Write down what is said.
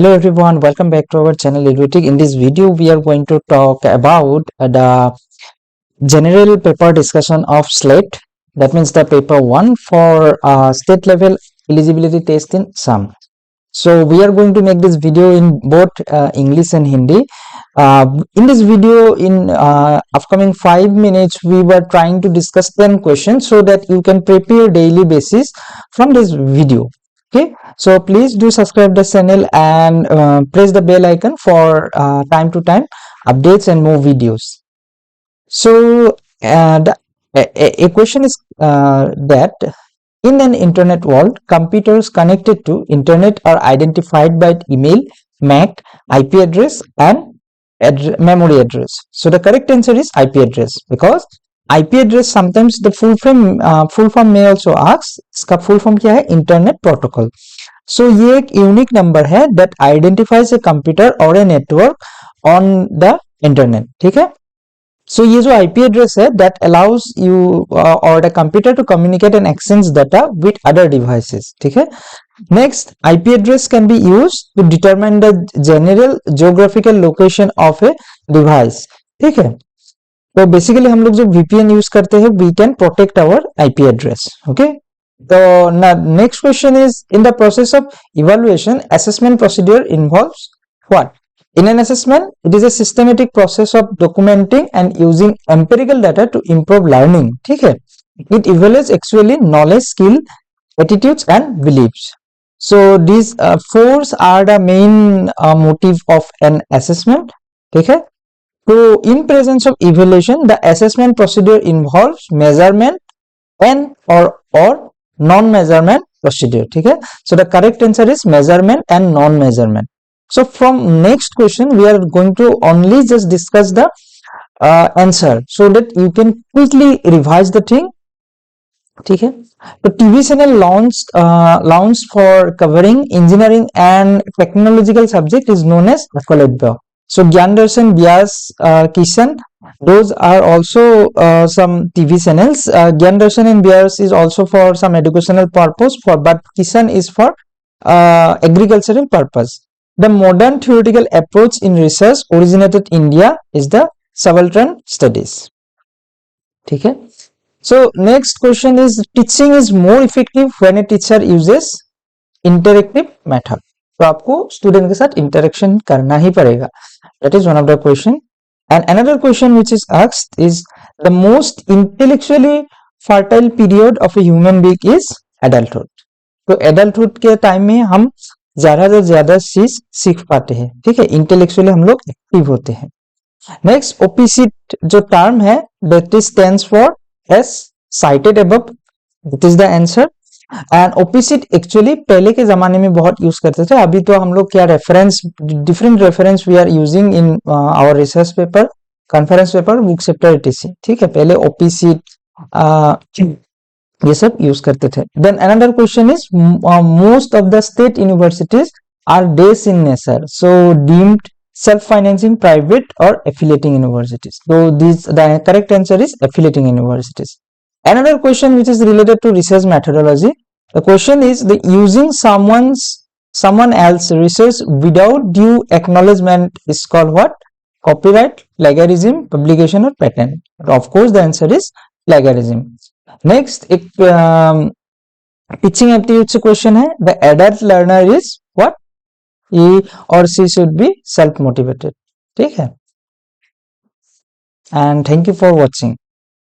Hello everyone, welcome back to our channel Edutic. In this video, we are going to talk about the general paper discussion of SLATE. That means the paper 1 for state level eligibility test in SUM. So we are going to make this video in both English and Hindi. In this video, in upcoming 5 minutes, we were trying to discuss 10 questions so that you can prepare daily basis from this video. Okay, so please do subscribe the channel and press the bell icon for time to time updates and more videos. So a question is that in an internet world, computers connected to internet are identified by email, MAC, IP address and memory address. So the correct answer is IP address, because IP address sometimes the full form may also ask, इसका full form क्या है? Internet protocol. So ये एक unique number है that identifies a computer or a network on the internet. ठीक है? So ये जो IP address है that allows you or the computer to communicate and exchange data with other devices. ठीक है? Next, IP address can be used to determine the general geographical location of a device. ठीक है? तो basically हम लोग जब VPN use करते हैं we can protect our IP address. Okay, so now next question is, in the process of evaluation, assessment procedure involves what? In an assessment, it is a systematic process of documenting and using empirical data to improve learning. ठीक है? It evaluates actually knowledge, skill, attitudes and beliefs. So these four are the main motive of an assessment. ठीक है? So in presence of evaluation, the assessment procedure involves measurement and or non-measurement procedure. ठीक है? So the correct answer is measurement and non-measurement. So from next question, we are going to only just discuss the answer so that you can quickly revise the thing. ठीक है? The TV channel launched for covering engineering and technological subject is known as Akoledba. So Gyan Darshan, Vyas, Kishan, those are also some TV channels. Gyan Darshan and Vyas is also for some educational purpose, but Kishan is for agricultural purpose. The modern theoretical approach in research originated in India is the subaltern studies. ठीक है? So next question is, teaching is more effective when a teacher uses interactive method. तो आपको student के साथ interaction करना ही पड़ेगा. That is one of the question. And another question which is asked is, the most intellectually fertile period of a human being is adulthood. तो adulthood के time में हम ज्यादा से ज्यादा चीज सीख पाते हैं. ठीक है? इंटेलेक्चुअली हम लोग एक्टिव होते हैं. नेक्स्ट, ओपिसिट जो टर्म है, that is stands for as cited above. That is the answer. And opposite actually पहले के जमाने में बहुत यूज करते थे. अभी तो हम लोग क्या reference, different reference we are using in our research paper, conference paper, book chapter etc. ठीक है? पहले ओपिसिट ये सब यूज करते थे. Then another question is, most of the state universities are these in nature, so deemed self financing, private or affiliating universities. So the correct answer is affiliating universities. Another question which is related to research methodology. The question is, the using someone else research without due acknowledgement is called what? Copyright, plagiarism, publication or patent. Of course the answer is plagiarism. Next, एक teaching aptitude से question है, the adult learner is what? He or she should be self motivated. ठीक है? And thank you for watching.